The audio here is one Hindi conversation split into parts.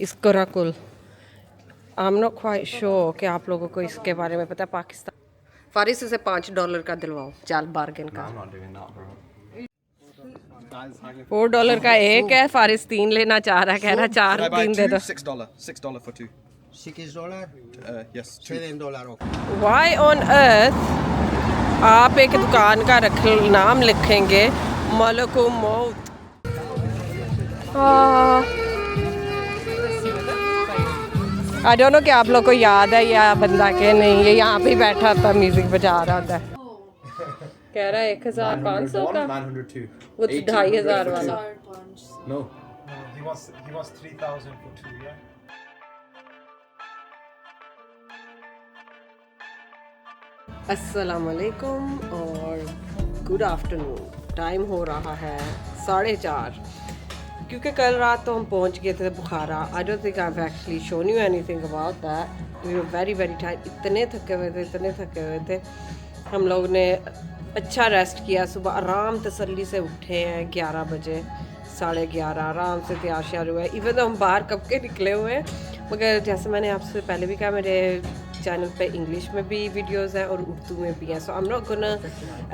इस karakul. I am not quite sure कि आप लोगों को इसके बारे में पता है। पाकिस्तान फारिस से $5 का दिलवाओ, चाल बार्गेन का। $4 का एक है, फारिस 3 लेना चाह रहा है, कह रहा 4 3 दे दो। $6 for two. $6? Yes, two. $7. Why on earth आप एक दुकान का नाम लिखेंगे मलको मौत? आई डोंट नो कि आप लोग को याद है या बंदा के नहीं, ये यहाँ पे ही बैठा था म्यूजिक बजा रहा था। कह रहा है 1500 का, 902. वो 2500 वाला। No. He wants 3,000 for two, yeah? अस्सलाम वालेकुम और गुड आफ्टरनून। टाइम हो रहा है 4:30, क्योंकि कल रात तो हम पहुंच गए थे Bukhara. I don't think I have actually shown you anything about that. We were very very tired, इतने थके हुए थे। हम लोग ने अच्छा रेस्ट किया, सुबह आराम तसल्ली से उठे हैं 11 बजे, 11:30 आराम से तैयार श्यार हुए। इवन तो हम बाहर कब के निकले हुए हैं, मगर जैसे मैंने आपसे पहले भी कहा, मेरे चैनल पे इंग्लिश में भी वीडियोस हैं और उर्दू में भी हैं। So I am not gonna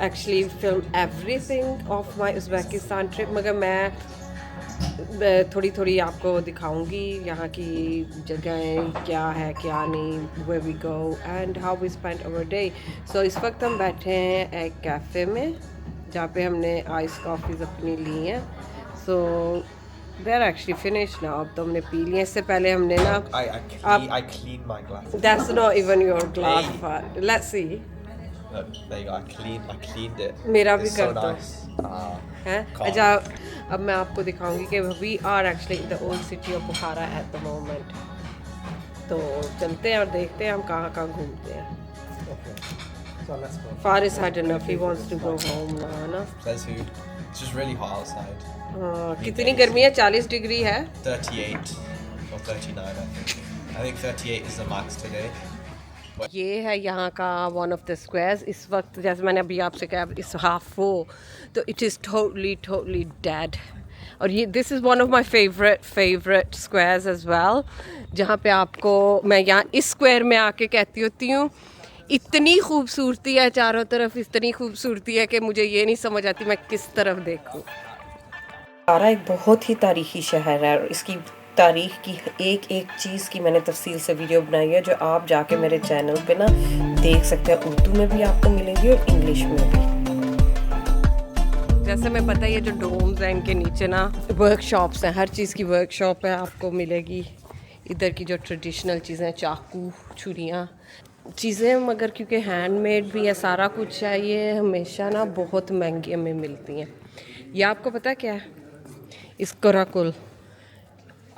actually film everything of my Uzbekistan trip, मगर मैं थोड़ी थोड़ी आपको दिखाऊंगी यहाँ की जगहें क्या है क्या नहीं, where we go and how we spend our day. So इस वक्त हम बैठे हैं एक कैफ़े में जहाँ पे हमने आइस कॉफ़ीज़ अपनी ली हैं। So they are actually finish now, अब तो हमने पी लिए। इससे पहले हमने ना I cleaned my glasses. That's not even your glass, let's see. Look, there you go. I cleaned it. मेरा भी It's so कर दो nice. है। Calm. अच्छा, अब मैं आपको दिखाऊंगी कि we are actually the old city of Bukhara at the moment. तो चलते हैं और देखते हैं हम कहाँ कहाँ घूमते हैं। So let's go. Faris had enough, he wants to go home now, है ना। There's food. It's just really hot outside. कितनी गर्मी है? 40 डिग्री है। 38 or 39, I think. I think 38 is the max today. ये है यहाँ का वन ऑफ द स्क्वायर्स। इस वक्त जैसे मैंने अभी आपसे कहा, इस हाफ फुल, तो इट इज़ टोटली डेड। और ये this is one of my favourite squares as well, जहाँ पे आपको मैं यहाँ इस स्क्वायर में आके कहती होती हूँ, इतनी खूबसूरती है चारों तरफ, इतनी खूबसूरती है कि मुझे ये नहीं समझ आती मैं किस तरफ देखूँ। बुखारा एक बहुत ही तारीखी शहर है और इसकी तारीख की एक एक चीज़ की मैंने तफसील से वीडियो बनाई है, जो आप जाके मेरे चैनल पे ना देख सकते हैं। उर्दू में भी आपको मिलेगी और इंग्लिश में भी। जैसे मैं पता है, ये जो डोम्स हैं इनके नीचे ना वर्कशॉप्स हैं, हर चीज़ की वर्कशॉप है आपको मिलेगी। इधर की जो ट्रेडिशनल चीज़ें, चाकू, छुरियाँ, चीज़ें, मगर क्योंकि हैंडमेड भी है सारा कुछ है, ये हमेशा ना बहुत महंगे में मिलती हैं। ये आपको पता क्या है? इस karakul,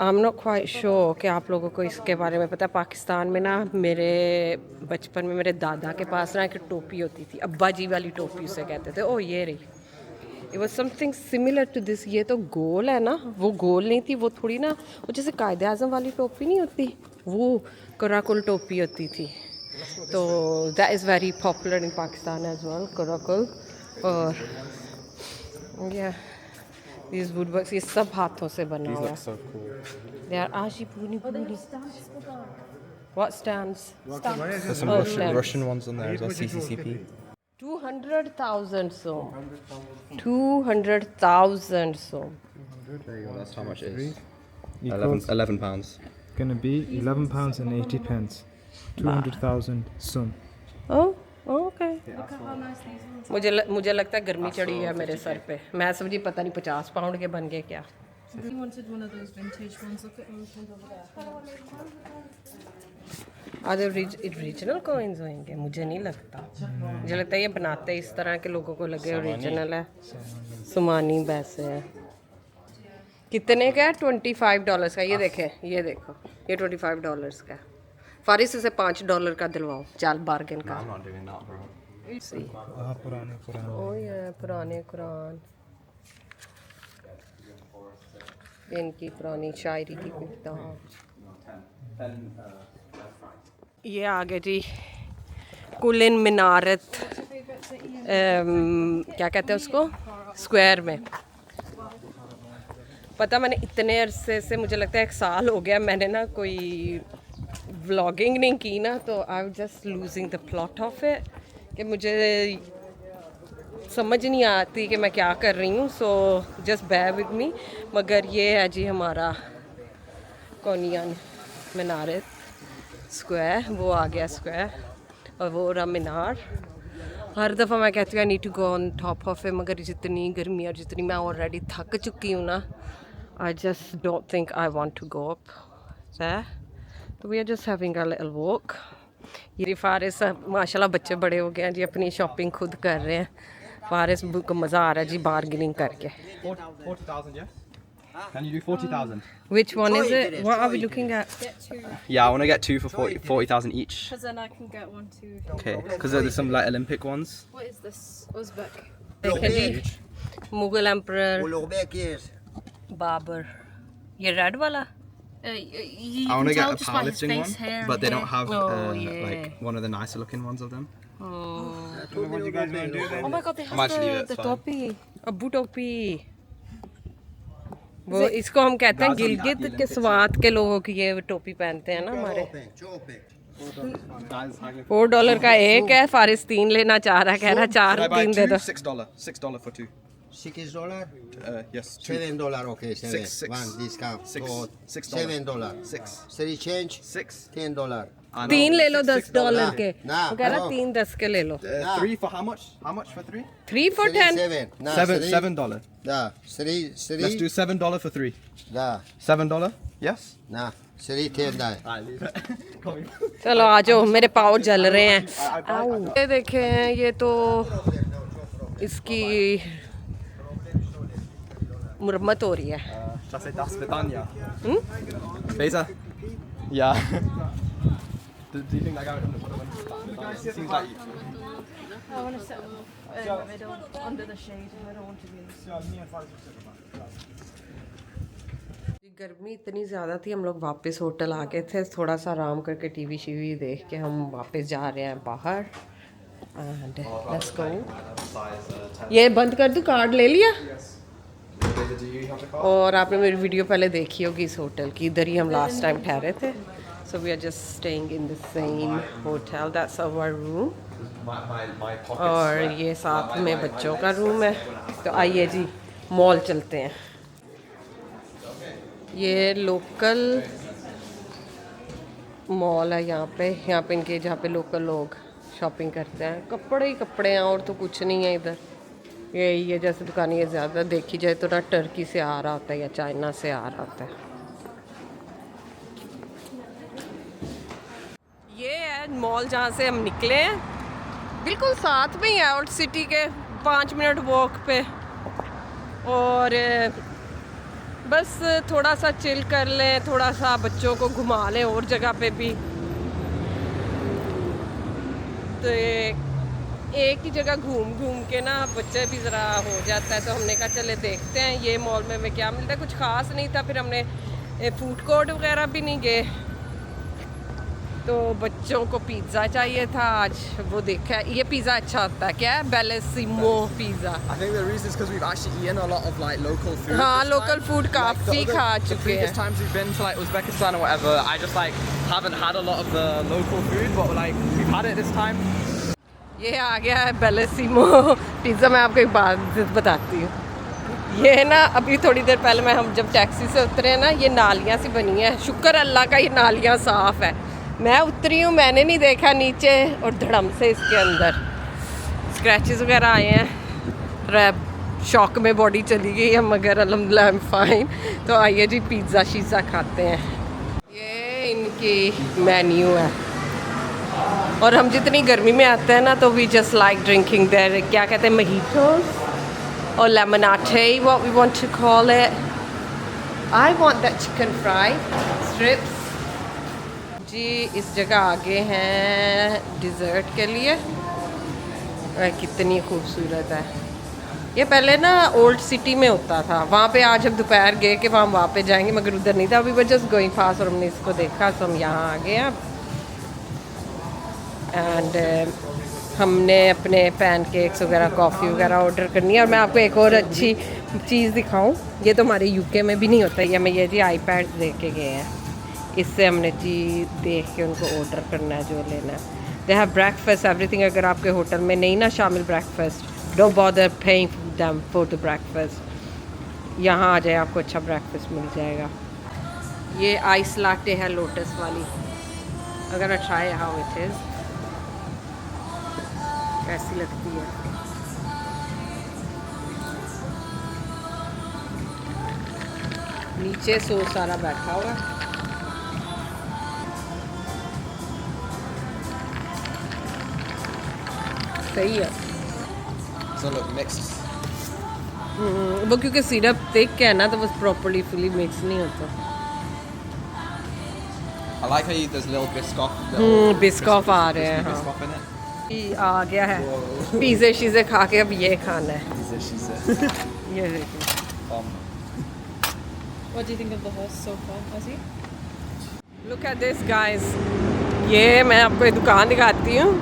I am not quite sure कि आप लोगों को इसके बारे में पता है। पाकिस्तान में ना मेरे बचपन में मेरे दादा के पास ना एक टोपी होती थी, अब्बा जी वाली टोपी उसे कहते थे। ओ ये रही, it was something similar to this. ये तो गोल है ना, वो गोल नहीं थी, वो थोड़ी ना, वो जैसे कायदे आज़म वाली टोपी नहीं होती, वो कराकुल टोपी होती थी। तो that is very popular in Pakistan as well, karakul. और या These woodworks, ये सब हाथों से बना हुआ है। So cool. They are आशी पूरी पूरी। What stands? There's some Oh, Russian, stands. Russian ones on there as well. CCCP. 200,000 sohm. 200,000 sohm. There you go. That's how much it is. Equals £11. gonna be £11.80. 200,000 sum. Oh, okay. मुझे लगता है गर्मी चढ़ी है मेरे सर पे। मैं समझी पता नहीं 50 पाउंड के बन गए क्या। He wanted one of those vintage ones. Look at them over there. आधे ओरिजिनल कॉइन्स होंगे, मुझे नहीं लगता। मुझे लगता है ये बनाते इस तरह के लोगों को लगे ओरिजिनल है। सुमानी पैसे है। कितने का है? $25 का। ये देखें, ये देखो, ये $25 का है। फारिस से $5 का दिलवाओ, चाल बार्गेन का। I'm not doing that, bro. पुराने ओ ये पुराने कुरान, इनकी पुरानी शायरी की किताब। ये आगे जी कुलिन मिनारत, क्या कहते हैं उसको, स्क्वायर में। पता मैंने इतने अरसे से, मुझे लगता है 1 साल हो गया मैंने ना कोई व्लॉगिंग नहीं की ना, तो I just losing the plot of it कि मुझे समझ नहीं आती कि मैं क्या कर रही हूँ. So just bear with me. मगर ये है जी हमारा कोनियन मीनार स्क्वायर, वो आ गया स्क्वायर, और वो रहा मीनार. हर दफ़ा मैं कहती हूँ I need to go on top of it, मगर जितनी गर्मी और जितनी मैं ऑलरेडी थक चुकी हूँ ना, I just don't think I want to go up there. तो we are just having a little walk. ये फारिस माशाल्लाह बच्चे बड़े हो गए हैं जी, अपनी शॉपिंग खुद कर रहे हैं. फारिस को मज़ा आ रहा है जी बार्गेनिंग करके. 40,000, yeah? Can you do 40,000? Which one is it? What are we looking at? Get 2. Yeah, I want to get 2 for 40,000 each. Because then I can get 1 too. Okay, because there's some like Olympic ones. What is this? Uzbek. देखें जी, मुगल एम्परर Ulug'bek बाबर. ये रेड वाला? You I want can to tell get a just by his powerlifting face one, hair. but they don't have Oh, yeah. like one of the nicer looking ones of them. What you guys want to do then? Oh my god, they I'm have actually the fine. टोपी, अबू टोपी. वो इसको हम कहते हैं That's on the गिलगित के Olympics, स्वात के लोगों की ये टोपी पहनते हैं ना हमारे. Chopek. $4 का एक है. फारिस 3 लेना चाह रहा है, कह रहा 4 Can I buy 3 they two? दो. $6 for 2. $6. Yes, 2. $7. Okay, seven. Six. One discount. Six. So, $6. $7. 6. 3 change. 6. $10. 3 ले लो $10 के. ना, वो कह रहा no. 3 10 के ले लो. 3 for how much? How much for 3? 3 for 10. 7. Nah, $7. Da. Three. Let's do $7 for 3. Da. $7? Yes. Nah. 3 10 da. I leave it. चलो आ जाओ, मेरे पाँव जल रहे हैं. आओ. ये देखें, ये तो इसकी मुरम्मत हो रही है. Should I say das Vidanya? Faisal? Yeah. Do you think that guy would have Seems like you. I want to sit in the middle, under the shade. I don't want to be. गर्मी इतनी ज़्यादा थी, हम लोग वापस होटल आ गए थे. थोड़ा सा आराम करके टीवी शीवी देख के हम वापस जा रहे हैं बाहर. And let's go. ये बंद कर दूँ? कार्ड ले लिया. और आपने मेरी वीडियो पहले देखी होगी इस होटल की. इधर ही हम लास्ट टाइम ठहरे थे. So we are just staying in the same hotel. That's our room. और ये साथ में बच्चों का रूम है. तो आइए जी मॉल चलते हैं. ये लोकल मॉल है यहाँ पे इनके, जहाँ पे लोकल लोग शॉपिंग करते हैं. कपड़े ही कपड़े हैं और तो कुछ नहीं है इधर. यही है, जैसे दुकानें ये ज़्यादा देखी जाए तो ना टर्की से आ रहा होता है या चाइना से आ रहा होता है. ये है मॉल जहाँ से हम निकले हैं. बिल्कुल साथ में ही है ओल्ड सिटी के, 5 मिनट वॉक पे. और बस थोड़ा सा चिल कर लें, थोड़ा सा बच्चों को घुमा लें और जगह पे भी. तो एक ही जगह घूम घूम के ना बच्चे भी ज़रा हो जाता है. तो हमने कहा चले देखते हैं ये मॉल में क्या मिलता है. कुछ ख़ास नहीं था. फिर हमने फूड कोर्ट वगैरह भी नहीं गए. तो बच्चों को पिज़्ज़ा चाहिए था आज, वो देखा है. ये पिज़्ज़ा अच्छा होता है. क्या है? बेलेसिमो pizza. I think the reason is because we've actually eaten a lot of like local food. हाँ, लोकल फूड काफ़ी खा चुके हैं. Previous times we've been to like Uzbekistan or whatever, I just like haven't had a lot of the local food, but like we've had it this time. ये आ गया है बेलेसिमो पिज़्ज़ा. मैं आपको एक बात बताती हूँ. ये ना अभी थोड़ी देर पहले हम जब टैक्सी से उतरे ना, ये नालियाँ सी बनी हैं. शुक्र अल्लाह का ये नालियाँ साफ़ है. मैं उतरी हूँ, मैंने नहीं देखा नीचे, और धड़म से इसके अंदर स्क्रैचेस वगैरह आए हैं. शॉक में बॉडी चली गई है, मगर अल्हम्दुलिल्लाह आई एम फाइन. तो आइए जी पिज़्ज़ा शीज़ा खाते हैं. ये इनकी मेन्यू है. और हम जितनी गर्मी में आते हैं ना, तो we just like drinking there, क्या कहते हैं, मोहिटोस और lemonade, what we want to call it. I want that chicken fry strips. जी इस जगह आगे हैं डिज़र्ट के लिए. कितनी खूबसूरत है. ये पहले ना ओल्ड सिटी में होता था. वहाँ पे आज हम दोपहर गए कि वहाँ पे जाएंगे, मगर उधर नहीं था. अभी वो जस्ट गोइंग फास्ट और हमने इसको देखा, तो हम यहाँ आ गए हैं. एंड हमने अपने पैनकेक्स वगैरह कॉफ़ी वगैरह ऑर्डर करनी है। और मैं आपको एक और अच्छी चीज़ दिखाऊं, ये तो हमारे यूके में भी नहीं होता है। हमें ये जी आईपैड दे के गए हैं, इससे हमने चीज़ देख के उनको ऑर्डर करना है जो लेना है। They have breakfast everything. अगर आपके होटल में नहीं ना शामिल breakfast, don't bother paying them for the breakfast. यहाँ आ जाए, आपको अच्छा ब्रेकफास्ट मिल जाएगा। ये आइस लाटे है लोटस वाली, अगर ट्राई हाउ इट इज़, कैसी लगती है। नीचे सो सारा बैठा हुआ, सही है। So look, mixed. वो क्योंकि सिरप थिक है ना, तो वो प्रॉपर्ली फुली मिक्स नहीं होता। I like how there's little Biscoff. Biscoff आ रहे हैं, हाँ। Biscoff in it. ये आ गया है, पिज़्ज़े शीज़े खा के अब ये खाना है। She's ये देखिए। What do you think of the horse so far, Ozzy? Look at this guys, ये मैं आपको एक दुकान दिखाती हूँ।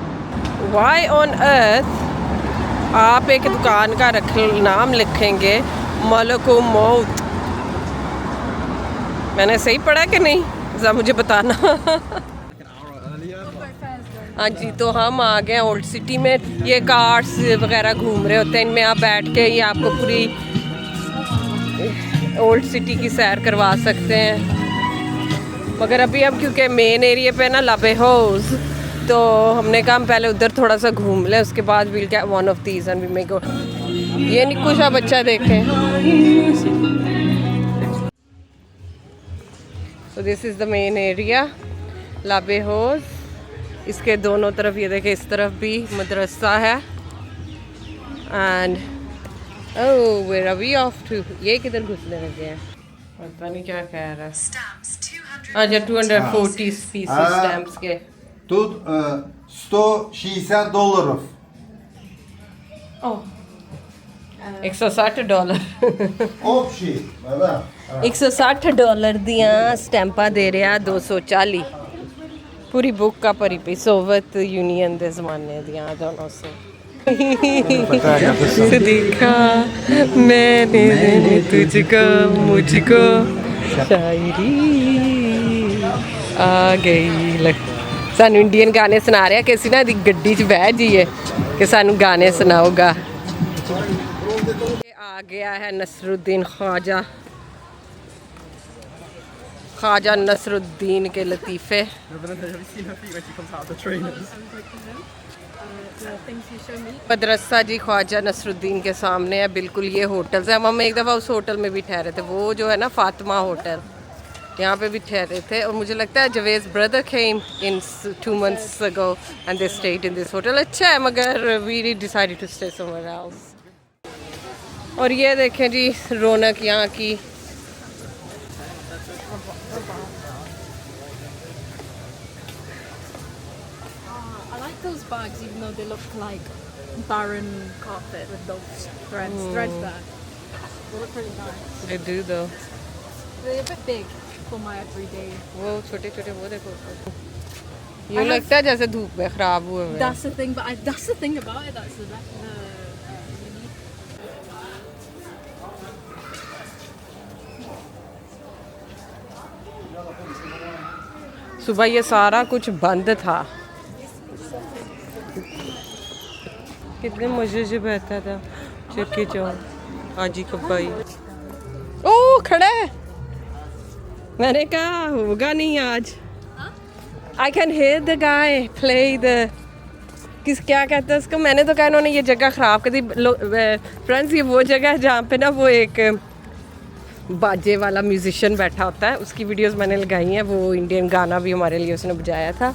Why on earth आप एक दुकान का नाम लिखेंगे मलको मौत? मैंने सही पढ़ा कि नहीं, ज़रा मुझे बताना। हाँ जी, तो हम आ गए ओल्ड सिटी में। ये कार्स वगैरह घूम रहे होते हैं, इनमें आप बैठ के ये आपको पूरी ओल्ड सिटी की सैर करवा सकते हैं। मगर अभी हम क्योंकि मेन एरिया पे ना लाबेहोस, तो हमने कहा हम पहले उधर थोड़ा सा घूम लें, उसके बाद will get one of these and we may go. ये निक्कू सा बच्चा देखें। So this is the main area लाबेहोस। इसके दोनों तरफ ये देखें, इस तरफ भी मदरसा है। And oh where are we off to, ये किधर घुसने लगे हैं, पता नहीं क्या कह रहा है। अच्छा 240 पीसेस स्टैम्प्स के। Тут $160. $160 Общий, да. $160 दियां स्टैंपा दे रहा 240 पूरी बुक का भरी पई सोवियत यूनियन दे ज़माने दियां दोनों से। देखा मैंने तुझको मुझको शायरी आ गई। सानू इंडियन गाने सुना रहा कि असीं ना दी गड्डी च बह जाइए कि सानू गाने सुनाओगा। आ गया है नसरुद्दीन ख्वाजा, ख्वाजा नसरुद्दीन के लतीफ़े। Have you seen her feet when she comes out of the trainers? The things you show me. मदरसा जी ख्वाजा नसरुद्दीन के सामने है बिल्कुल। ये होटल्स है, हम एक दफ़ा उस होटल में भी ठहरे थे, वो जो है ना फातिमा होटल, यहाँ पे भी ठहरे थे। और मुझे लगता है जवेज़ brother came in 2 months ago and they stayed in this hotel। अच्छा है, मगर we decided to stay somewhere else। और ये देखें जी रौनक यहाँ की। I like those bags, even though they look like barren carpet with those threads there. They look pretty nice. They do though। They're a bit big for my everyday. वो छोटे छोटे वो देखो, ये लगता है जैसे धूप में खराब हुए हुए। That's the thing, but that's the thing about it. That's the सुबह ये सारा कुछ बंद था, कितने मजे से बहता था चक्की चौक हाजी कब्बाई। ओ खड़ा है, मैंने कहा होगा नहीं आज। I can here the guy play the क्या कहते हैं उसको, मैंने तो कहा इन्होंने ये जगह ख़राब कर दी। फ्रेंड्स ये वो जगह है जहाँ पे ना वो एक बाजे वाला म्यूजिशियन बैठा होता है, उसकी वीडियोस मैंने लगाई हैं। वो इंडियन गाना भी हमारे लिए उसने बजाया था।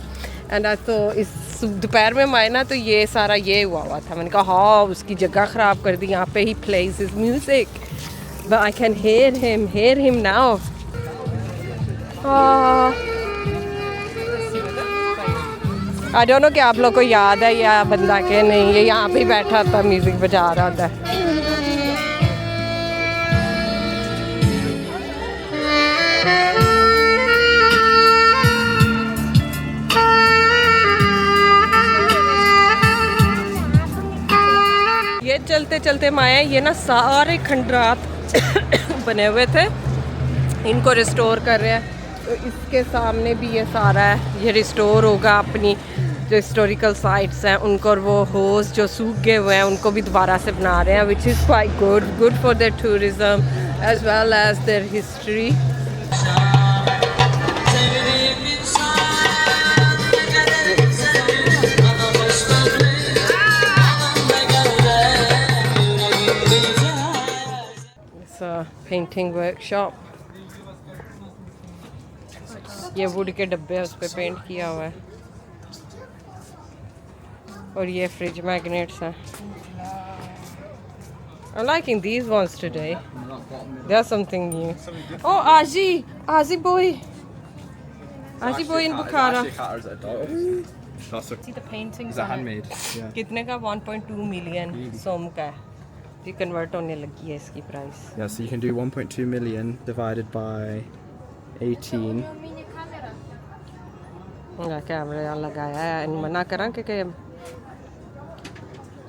एंड आज तो इस दोपहर में हम आए ना, तो ये सारा ये हुआ था। मैंने कहा हाँ उसकी जगह ख़राब कर दी, यहाँ पे he plays his music, but I can hear him now. I don't know कि आप लोग को याद है या बंदा के नहीं, ये यहाँ पे ही बैठा था म्यूज़िक बजा रहा था। चलते हम आए हैं। ये ना सारे खंडरात बने हुए थे, इनको रिस्टोर कर रहे हैं। तो इसके सामने भी ये सारा है, ये रिस्टोर होगा। अपनी जो हिस्टोरिकल साइट्स हैं उनको, और वो होस्ट जो सूख गए हुए हैं उनको भी दोबारा से बना रहे हैं, which is quite good for their tourism as well as their history. Painting workshop, ये वुड के डब्बे उस पर पेंट किया हुआ है, और ये फ्रिज मैग्नेट्स हैं। I'm liking these ones today. There's something new. Oh, Azi boy in Bukhara. See the paintings These are on it. handmade. Yeah. कितने का? 1.2 मिलियन सोम का है। ये कन्वर्ट होने लगी है इसकी price. Yeah, so you can do 1.2 million divided by 18. Camera लगाया है, मना करा कि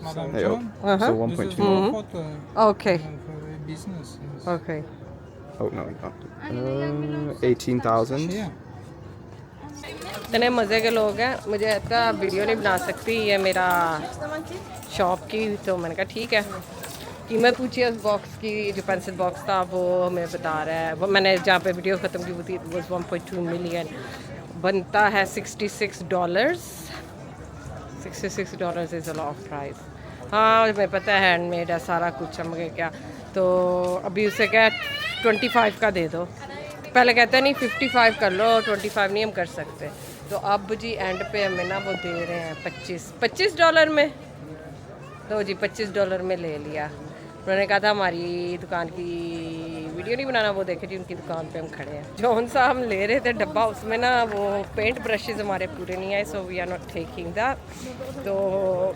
Madam Hey, John, Uh-huh. So this 1.2. is your photo okay for business. okay Oh no, not 18,000. Yeah. इतने मज़े के लोग हैं, मुझे इतना वीडियो नहीं बना सकती ये मेरा शॉप की। तो मैंने कहा ठीक है, कीमत पूछी उस बॉक्स की, जो पेंसिल बॉक्स था वो हमें बता रहा है। वो मैंने जहाँ पे वीडियो ख़त्म की वो थी, वो 1.2 मिलियन बनता है $66। $66 इज़ अ लॉट प्राइस। हाँ हमें पता है हैंडमेड है सारा कुछ, मगर क्या तो अभी उसे क्या 25 का दे दो। पहले कहते नहीं 55 कर लो, 25 नहीं हम कर सकते। तो अब जी एंड पे हमें ना वो दे रहे हैं $25 में। तो जी $25 में ले लिया। उन्होंने कहा था हमारी दुकान की वीडियो नहीं बनाना, वो देखे जी उनकी दुकान पे हम खड़े हैं। जौन सा हम ले रहे थे डब्बा, उसमें ना वो पेंट ब्रशेज़ हमारे पूरे नहीं आए, so we are not taking that. तो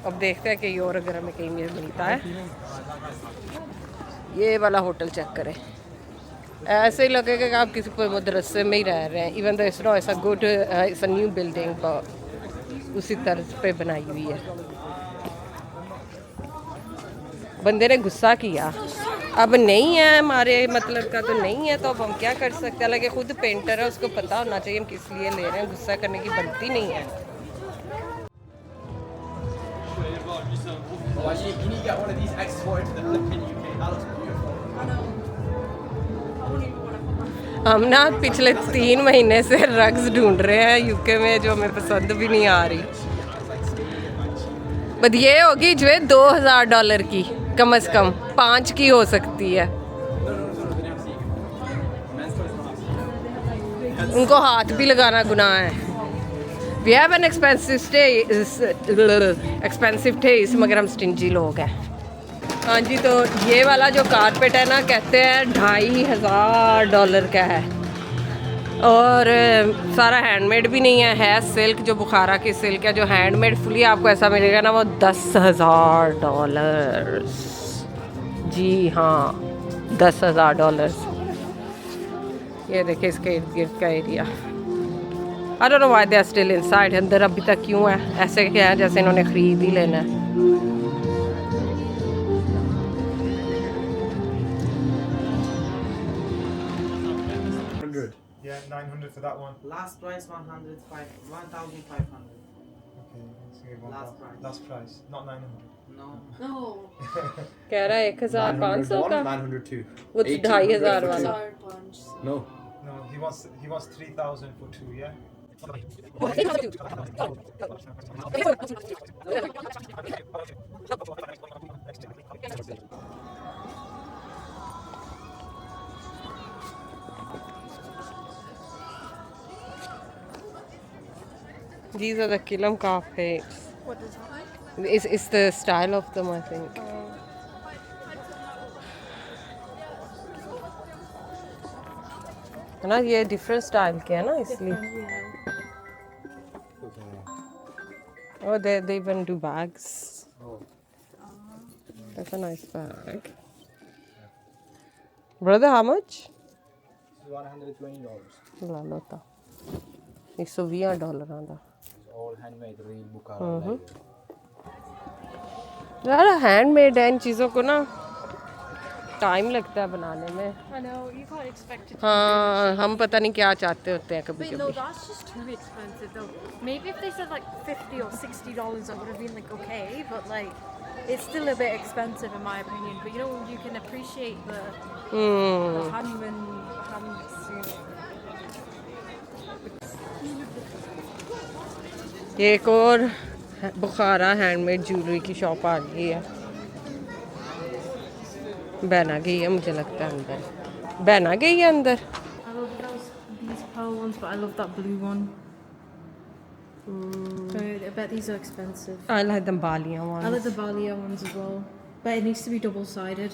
अब देखते हैं कि और अगर हमें कहीं मिलता है। ये वाला होटल चेक करें, ऐसे ही लगेगा कि आप किसी मदरसे में ही रह रहे हैं। इवन दो ऐसा good it's a new building, उसी तर्ज पे बनाई हुई है। बंदे ने गुस्सा किया, अब नहीं है हमारे मतलब का तो नहीं है, तो अब हम क्या कर सकते हैं। हालांकि खुद पेंटर है, उसको पता होना चाहिए हम किस लिए ले रहे हैं। गुस्सा करने की बनती नहीं है। Oh, actually, you need to get one of these exported to the flipping UK. That looks beautiful. हम ना पिछले 3 महीने से रग्स ढूंढ रहे हैं यूके में, जो हमें पसंद भी नहीं आ रही। बट ये होगी जो है $2000 की, कम से कम 5 की हो सकती है। उनको हाथ भी लगाना गुनाह है। We have an expensive taste, मगर हम स्टिंजी लोग हैं। हाँ जी, तो ये वाला जो कारपेट है ना, कहते हैं $2500 का है, और सारा हैंडमेड भी नहीं है सिल्क, जो बुखारा की सिल्क है, जो हैंडमेड फुली आपको ऐसा मिलेगा ना, वो $10,000। जी हाँ, $10,000। ये देखिए इसके इर्द गिर्द का area. I don't know why they are still inside. अंदर अभी तक क्यों है? ऐसे क्या है जैसे इन्होंने खरीद ही लेना है। Yeah, 900 for that one. Last price 1,500. Okay, let's give one Last back. price. Last price, not 900. No. कह रहा है 1500 का, 902. वो 2500 वाला। No. No, he wants 3,000 for 2, yeah? These are the Kilam cafes. What is that? It's the style of them, I think. है ना, ये डिफरेंट स्टाइल के है ना, इसलिए। Oh, they even do bags. That's a nice bag. Brother, how much? $120. ला लो तो $120 आंदा। All handmade, real Bukhara. यार हैंडमेड है, इन चीज़ों को ना टाइम लगता है बनाने में। I know, you can't expect it to हाँ, हम पता नहीं क्या चाहते होते हैं कभी Wait, no, कभी। that's just too expensive though. Maybe if they said like $50 or $60, I would have been like okay, but like it's still a bit expensive in my opinion. But you know, you can appreciate the hands, you know. एक और बुखारा हैंडमेड ज्वेलरी की शॉप आ गई है। बहना गई है मुझे लगता है अंदर। बहना गई है अंदर। I love these pearl ones, but I love that blue one. I bet these are expensive. I like the Balian I one। like the Balia ones as well, but it needs to be double-sided.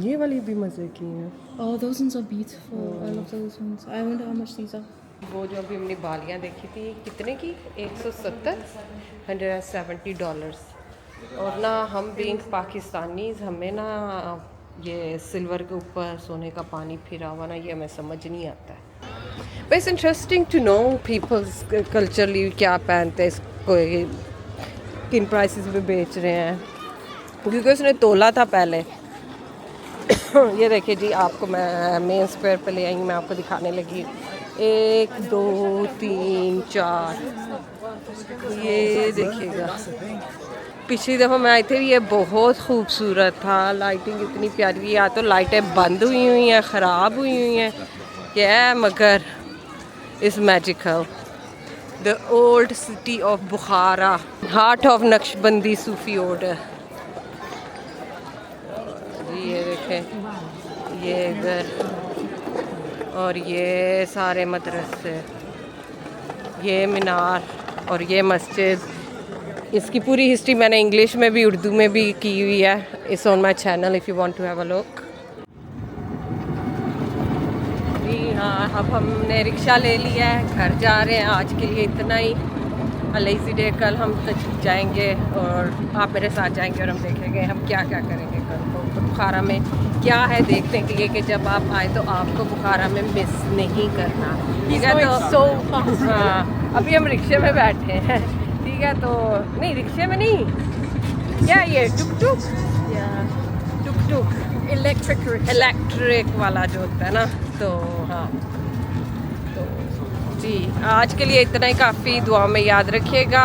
ये वाली भी मज़े की है। Oh, those ones are beautiful. I love those ones. I wonder how much these are. वो जो अभी हमने बालियाँ देखी थी कितने की? 170 $170। और ना हम बीइंग पाकिस्तानीज़ हमें ना ये सिल्वर के ऊपर सोने का पानी फिरा हुआ ना ये हमें समझ नहीं आता है। But it's interesting to know peoples culturally क्या पहनते हैं, इसको किन प्राइसेस में बेच रहे हैं, क्योंकि उसने तोला था पहले। ये देखिए जी, आपको मैं मेन स्क्वायर पे ले आई, मैं आपको दिखाने लगी। 1 2 3 4 ये देखिएगा। पिछली दफ़ा मैं आई थी, ये बहुत खूबसूरत था, लाइटिंग इतनी प्यारी थी। या तो लाइटें बंद हुई हैं, ख़राब हुई हैं क्या, मगर इस magical. The old city of Bukhara, heart of Naqshbandi Sufi order. ये देखें, ये इधर और ये सारे मदरसे, ये मीनार और ये मस्जिद। इसकी पूरी हिस्ट्री मैंने इंग्लिश में भी उर्दू में भी की हुई है। It's on my channel if you want to have a look. जी हाँ, अब हमने रिक्शा ले लिया है, घर जा रहे हैं। आज के लिए इतना ही। लेज़ी डे, कल हम जाएंगे और आप मेरे साथ जाएंगे और हम देखेंगे हम क्या क्या करेंगे कल को। तो बुखारा में क्या है देखने के लिए कि जब आप आए तो आपको बुखारा में मिस नहीं करना, ठीक है। तो हाँ, अभी हम रिक्शे में बैठे हैं, ठीक है। तो नहीं, रिक्शे में नहीं, क्या ये टुक टुक इलेक्ट्रिक वाला जो होता है ना। तो हाँ, तो जी आज के लिए इतना ही काफ़ी। दुआ में याद रखिएगा।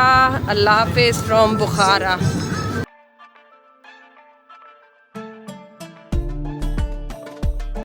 अल्लाह हाफिज़ फ्रॉम बुखारा।